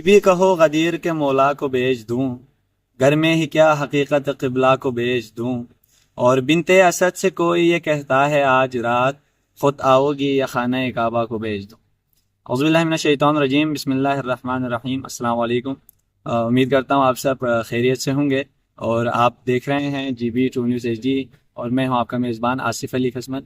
بھی کہو غدیر کے مولا کو بیچ دوں، گھر میں ہی کیا حقیقت قبلہ کو بیچ دوں، اور بنت اسد سے کوئی یہ کہتا ہے آج رات خود آؤ گی یا خانہ کعبہ کو بیچ دوں۔ اعوذ باللہ من الشیطان الرجیم، بسم اللہ الرحمن الرحیم۔ السلام علیکم، امید کرتا ہوں آپ سب خیریت سے ہوں گے، اور آپ دیکھ رہے ہیں GB2 نیوز HD، اور میں ہوں آپ کا میزبان آصف علی قسمت۔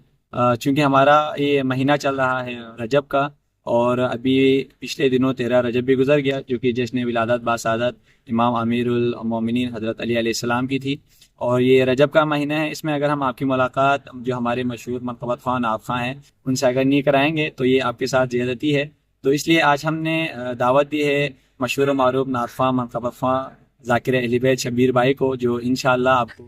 چونکہ ہمارا یہ مہینہ چل رہا ہے رجب کا، اور ابھی پچھلے دنوں 13 رجب بھی گزر گیا، جو کہ جشن ولادت باسعادت امام امیر المومنین حضرت علی علیہ السلام کی تھی، اور یہ رجب کا مہینہ ہے۔ اس میں اگر ہم آپ کی ملاقات جو ہمارے مشہور منقبت خواہ نعت خواہ ہیں ان سے اگر نہیں کرائیں گے تو یہ آپ کے ساتھ زیادتی ہے، تو اس لیے آج ہم نے دعوت دی ہے مشہور و معروف نعت خواہ منقبت خواہ ذاکر اہل بیت شبیر بھائی کو، جو انشاءاللہ آپ کو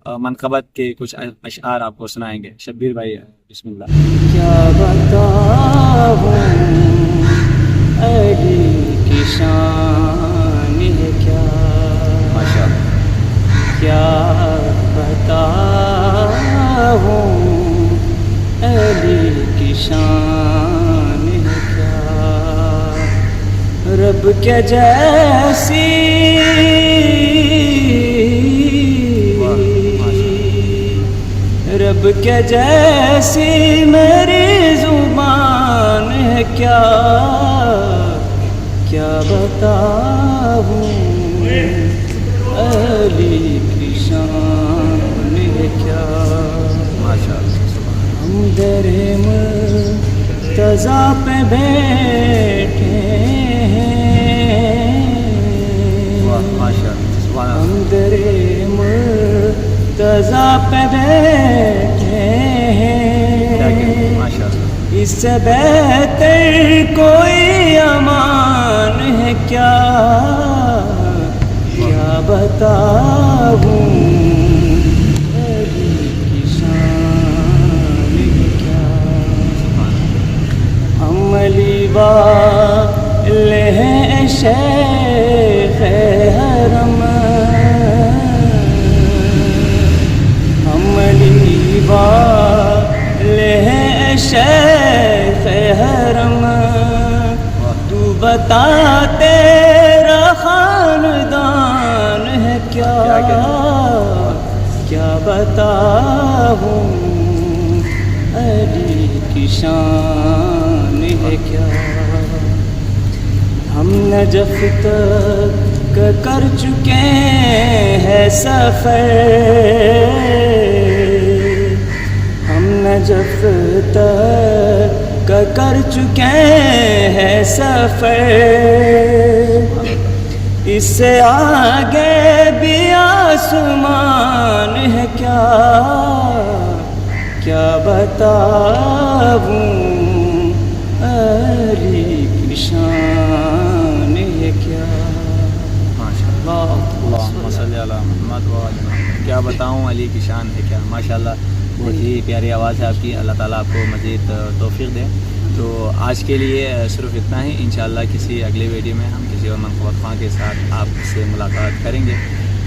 منقبت کے کچھ اشعار آپ کو سنائیں گے۔ شبیر بھائی بسم اللہ۔ کیا بتاؤں علی کی شان ہے کیا، کیا بتاؤں علی کی شان ہے کیا، رب کے جیسی رب کے جیسی میری زبان ہے کیا، کیا بتاؤں علی کی شان ہے کیا، ہم در مرتضیٰ پہ بیٹھے ہیں، ہم در مرتضیٰ پہ بیٹھے ہیں، اس سے بہتر کوئی امان ہے کیا، کیا بتاؤں علی کی شان ہے کیا، ہم علی والے ہیں شیخ حرم، والے ہیں شیخ حرم، تو بتا تیرا خاندان ہے کیا، کیا بتاؤں علی کی شان ہے کیا، ہم نجف تک کر چکے ہیں سفر، نجف تک کر چکے ہیں سفر، اس سے آگے بھی آسمان ہے کیا، کیا بتاؤں علی کی شان ہے کیا، اللہم صلی علی محمد و علی محمد۔ کیا بتاؤں علی کی شان ہے کیا، ماشاءاللہ بہت ہی پیاری آواز ہے آپ کی، اللہ تعالیٰ آپ کو مزید توفیق دے۔ تو آج کے لیے صرف اتنا ہی، انشاءاللہ کسی اگلے ویڈیو میں ہم کسی اور منقبت خواہ کے ساتھ آپ سے ملاقات کریں گے،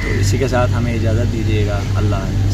تو اسی کے ساتھ ہمیں اجازت دیجیے گا، اللہ حافظ۔